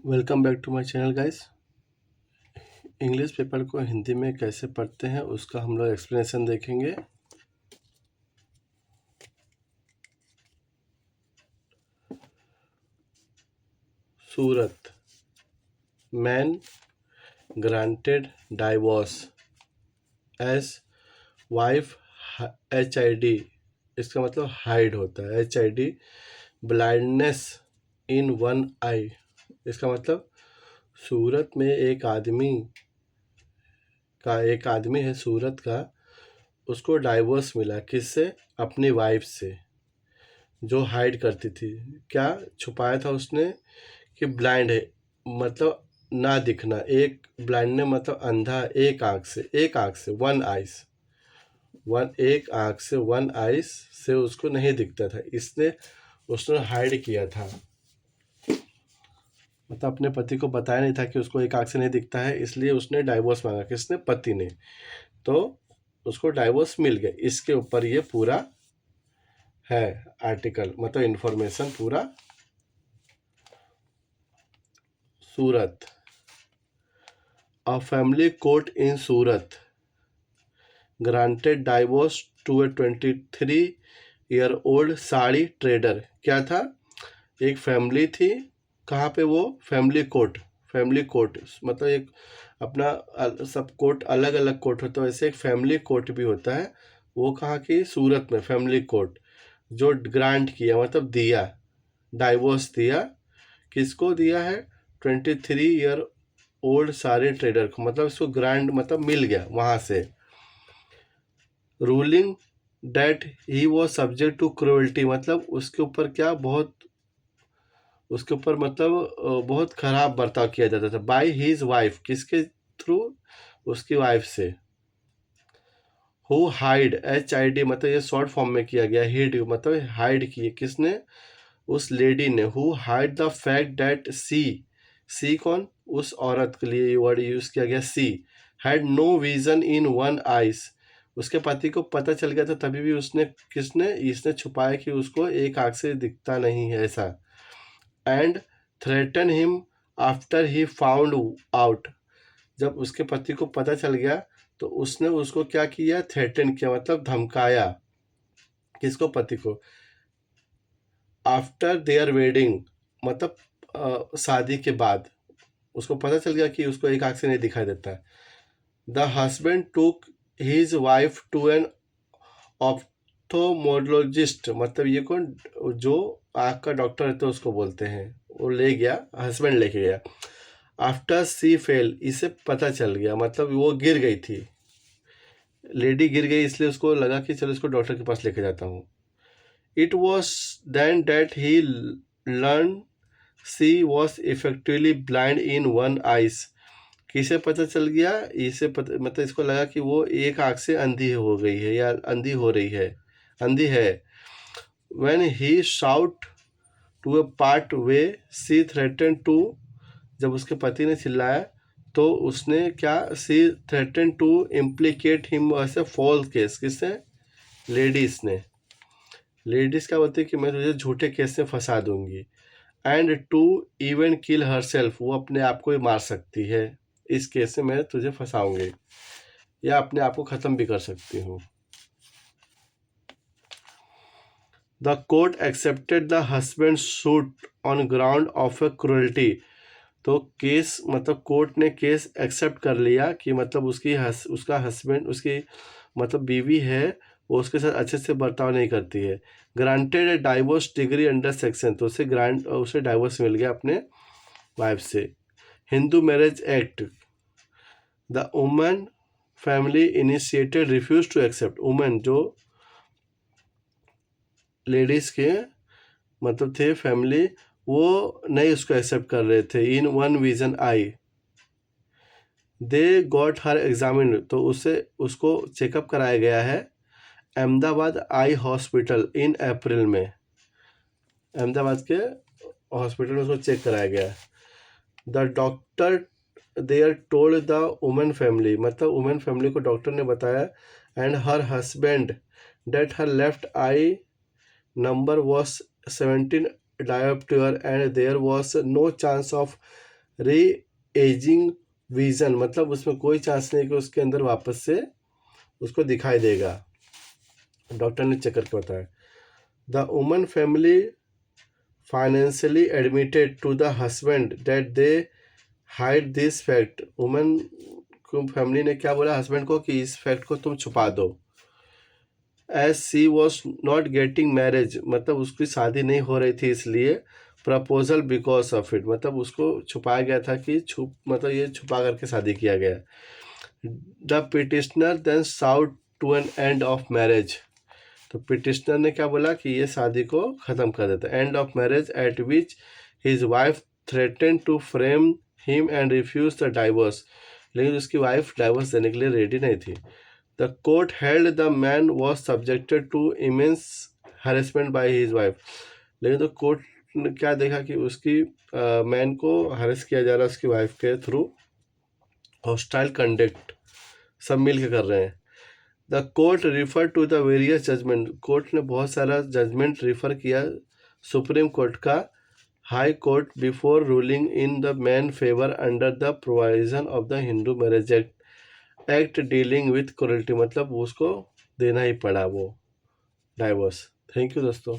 Welcome back to my channel guys. English paper को हिंदी में कैसे पढ़ते हैं उसका हम लोग एक्सप्लेनेशन देखेंगे। सूरत, man granted divorce as wife, HID, इसका मतलब हाइड होता है। HID, blindness in one eye, इसका मतलब सूरत में एक आदमी है सूरत का, उसको डाइवोर्स मिला। किससे? अपनी वाइफ से, जो हाइड करती थी। क्या छुपाया था उसने? कि ब्लाइंड है, मतलब ना दिखना। एक ब्लाइंड ने मतलब अंधा, एक आंख से वन आइस से उसको नहीं दिखता था, इसने उसने हाइड किया था। मतलब अपने पति को बताया नहीं था कि उसको एक आंख से नहीं दिखता है, इसलिए उसने डाइवोर्स मांगा। किसने? पति ने। तो उसको डाइवोर्स मिल गया। इसके ऊपर ये पूरा है आर्टिकल, मतलब इंफॉर्मेशन पूरा। सूरत, a family court in Surat granted divorce to a 23-year-old sari trader. क्या था? एक फैमिली थी। कहाँ पे? वो फैमिली कोर्ट मतलब एक अपना सब कोर्ट अलग अलग कोर्ट होता है, वैसे एक फैमिली कोर्ट भी होता है। वो कहाँ की? सूरत में फैमिली कोर्ट, जो ग्रांट किया मतलब दिया, डाइवोर्स दिया। किसको दिया है? 23 ईयर ओल्ड सारे ट्रेडर को, मतलब इसको ग्रांड मतलब मिल गया वहाँ से। Ruling that he was subject to cruelty, मतलब उसके ऊपर क्या, उसके ऊपर मतलब बहुत खराब बर्ताव किया जाता था। बाय हिज वाइफ, किसके थ्रू? उसकी वाइफ से। हु हाइड, HID मतलब ये शॉर्ट फॉर्म में किया गया। हिड मतलब हाइड किए। किसने? उस लेडी ने। Who hide the fact that she कौन? उस औरत के लिए ये वर्ड यूज किया गया। She had no vision in one eyes, उसके पति को पता चल गया था, तभी भी इसने छुपाया कि उसको एक आंख से दिखता नहीं है ऐसा। And threaten him after he found out, जब उसके पति को पता चल गया तो उसने उसको क्या किया? थ्रेटन किया, मतलब धमकाया। किसको? पति को। आफ्टर देयर वेडिंग, मतलब शादी के बाद उसको पता चल गया कि उसको एक आंख से नहीं दिखाई देता। The husband took his wife to an ophthalmologist, मतलब ये कौन? जो आंख का डॉक्टर है तो उसको बोलते हैं। वो ले गया, हस्बैंड लेके गया। आफ्टर सी फेल, इसे पता चल गया, मतलब वो गिर गई थी, लेडी गिर गई, इसलिए उसको लगा कि चलो इसको डॉक्टर के पास लेके जाता हूँ। It was then that he learn she was effectively blind in one eyes, किसे पता चल गया? इसे पता मतलब इसको लगा कि वो एक आंख से अंधी हो गई है या अंधी हो रही है, अंधी है। When he shout to a part way she threaten to, जब उसके पति ने चिल्लाया तो उसने क्या? She threaten to implicate him as a false case. किससे? लेडीज ने। लेडीज क्या बोलती है कि मैं तुझे झूठे केस में फंसा दूंगी। And to even kill herself, वो अपने आप को ही मार सकती है इस केस में मैं तुझे फंसाऊंगी, या अपने आप को ख़त्म भी कर सकती हूँ। The court accepted the husband suit on ground of A cruelty, तो केस मतलब कोर्ट ने केस एक्सेप्ट कर लिया कि मतलब उसका हस्बैंड, उसकी मतलब बीवी है, वो उसके साथ अच्छे से बर्ताव नहीं करती है। Granted a divorce degree under section, तो उसे डाइवोर्स मिल गया अपने वाइफ से। Hindu marriage act, the woman family initiated refuse to accept, women जो लेडीज के मतलब थे फैमिली, वो नहीं उसको एक्सेप्ट कर रहे थे। In one vision I they got her examine, तो उसको चेकअप कराया गया है अहमदाबाद आई हॉस्पिटल इन अप्रैल में। अहमदाबाद के हॉस्पिटल में उसको चेक कराया गया। The doctor there told the women family, मतलब वुमेन फैमिली को डॉक्टर ने बताया and her husband that her left eye number was 17 diopter and there was no chance of regaining vision, मतलब उसमें कोई चांस नहीं कि उसके अंदर वापस से उसको दिखाई देगा, डॉक्टर ने चेक करके बताया। The woman family financially admitted to the husband that they hide this fact, woman को फैमिली ने क्या बोला हस्बैंड को कि इस फैक्ट को तुम छुपा दो। As she was not getting marriage, मतलब उसकी शादी नहीं हो रही थी इसलिए, प्रपोजल बिकॉज ऑफ इट, मतलब उसको छुपाया गया था कि मतलब ये छुपा करके शादी किया गया। The petitioner then sought to an end of marriage, तो पिटिशनर ने क्या बोला कि ये शादी को ख़त्म कर देता, end of marriage at which his wife threatened to frame him and refuse the divorce, लेकिन उसकी वाइफ डाइवोर्स देने के लिए रेडी नहीं थी। The court held the man was subjected to immense harassment by his wife, लेकिन तो court ने क्या देखा कि उसकी मैन को हरेस किया जा रहा है उसकी वाइफ के थ्रू, हॉस्टाइल कंडक्ट सब मिल के कर रहे हैं। The court refer to the various judgment, court ने बहुत सारा जजमेंट रिफर किया सुप्रीम कोर्ट का, high court before ruling in the man favour under the provision of the Hindu marriage act dealing with cruelty, मतलब उसको देना ही पड़ा वो डाइवोर्स। थैंक यू दोस्तों।